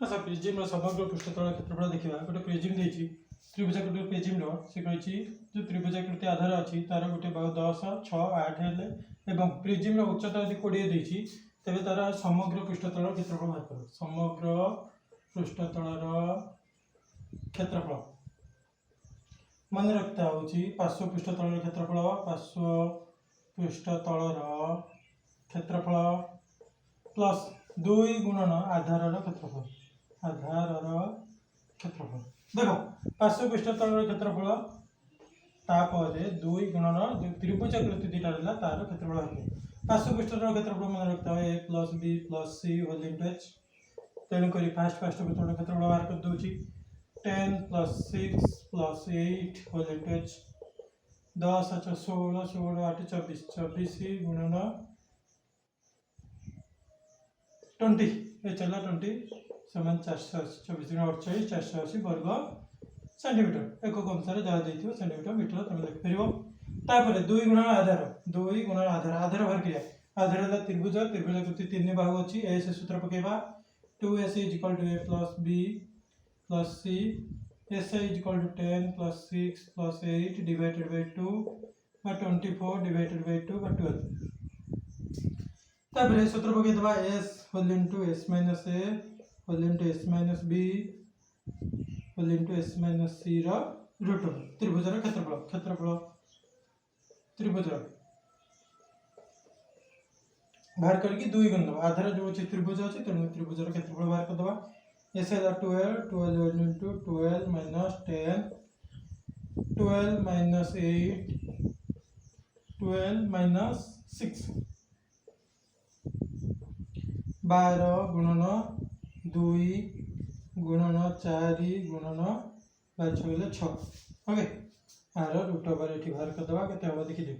अच्छा प्रिज्म समग्र पृष्ठतल क्षेत्रफल देखा गोटे प्रिज्म देती त्रिभुजाकृति प्रिज्म से कही जो त्रिभुजाकृति आधार अच्छी तार गोटे बाहु 10 6 8 एवं प्रिज्म उच्चता यदि 20 देती तेज तार समग्र पृष्ठतल क्षेत्रफल बाहर कर समग्र पृष्ठतल क्षेत्रफल मन रखता हूँ पार्श्व पृष्ठतल क्षेत्रफल पार्श्व पृष्ठतल क्षेत्रफल प्लस 2 गुणन आधार क्षेत्रफल क्षेत्रफल देख पार्श्व पृष्ठतल क्षेत्रफल तापर 2 गुणन जो त्रिभुजाकृति दुटा रहा तार क्षेत्रफल है पार्श्व पृष्ठतल क्षेत्रफल मन रखता है a plus b plus c whole into h तेणुक फास्ट पार्श्व पृष्ठतल क्षेत्रफल बाहर कर दूसरी 10 plus 6 plus 8 whole into h 10 अच्छा 16 16 8 24 24 गुणन 20 ये चला 20 समान 480 24 48 480 वर्ग सेंटीमीटर एक अनुसार जहाँ देखिए सेंटीमीटर मीटर तुम लिखिपर 2 गुणन आधार 2 गुणन आधार आधार बाहर किया आधार है त्रिभुज त्रिभुजाकृति 3 बाहु अच्छी ए से सूत्र पकेबा 2s is equal to a plus b plus c s is equal to 10 plus 6 plus 8 divided by 2 बा 24 डिवाइडेड बाय 2 बा 12 तापर सूत्र पकई देबा s whole into s minus a whole into s minus b whole into s minus c रो root त्रिभुजर क्षेत्रफल क्षेत्रफल त्रिभुजर बाहर करके 2 गुण दबा आधार जो अच्छे त्रिभुज अच्छे तेणु त्रिभुजर क्षेत्रफल बाहर कर दबा एस है 12 12 इनटू 12 माइनस 10 12 माइनस 8 12 माइनस 6 12 गुणन 2 गुणन 4 गुणन 6 ओके आर रूट ओवर ये बाहर कर दबा के देखिए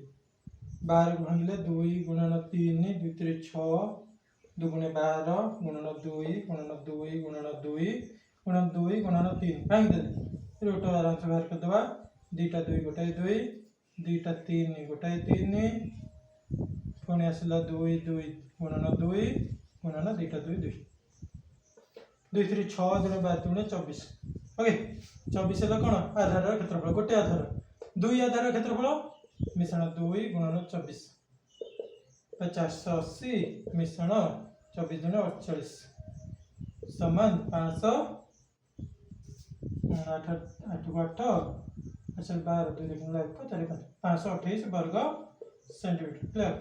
12 भांगिले 2 गुणन 3 2 3 6 दुगुणे 12 गुणन 2 गुणन 2 गुणन 2 गुणन 2 गुणन 3 भांगिदेले रूट आराम से बाहर कर दबा 2टा 2 गोटाए 2 2टा 3 गोटाए 3 पुणी आसला 2 2 गुणन 2 गुणन 2टा 2 2 2 3 6 दुणे 12 दुणे 24 ओके 24 है कौन आधार क्षेत्रफल गोटे आधार 2 आधार क्षेत्रफल मिश्रण 2 गुणन 24 480 मिश्रण 24 दुणे 48 समान 500 8 8 8 अच्छा 12 2 देखने लाइक को 4 528 वर्ग सेंटीमीटर क्लियर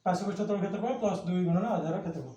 पार्श्व पृष्ठतल क्षेत्रफल प्लस 2 गुणन आधार क्षेत्रफल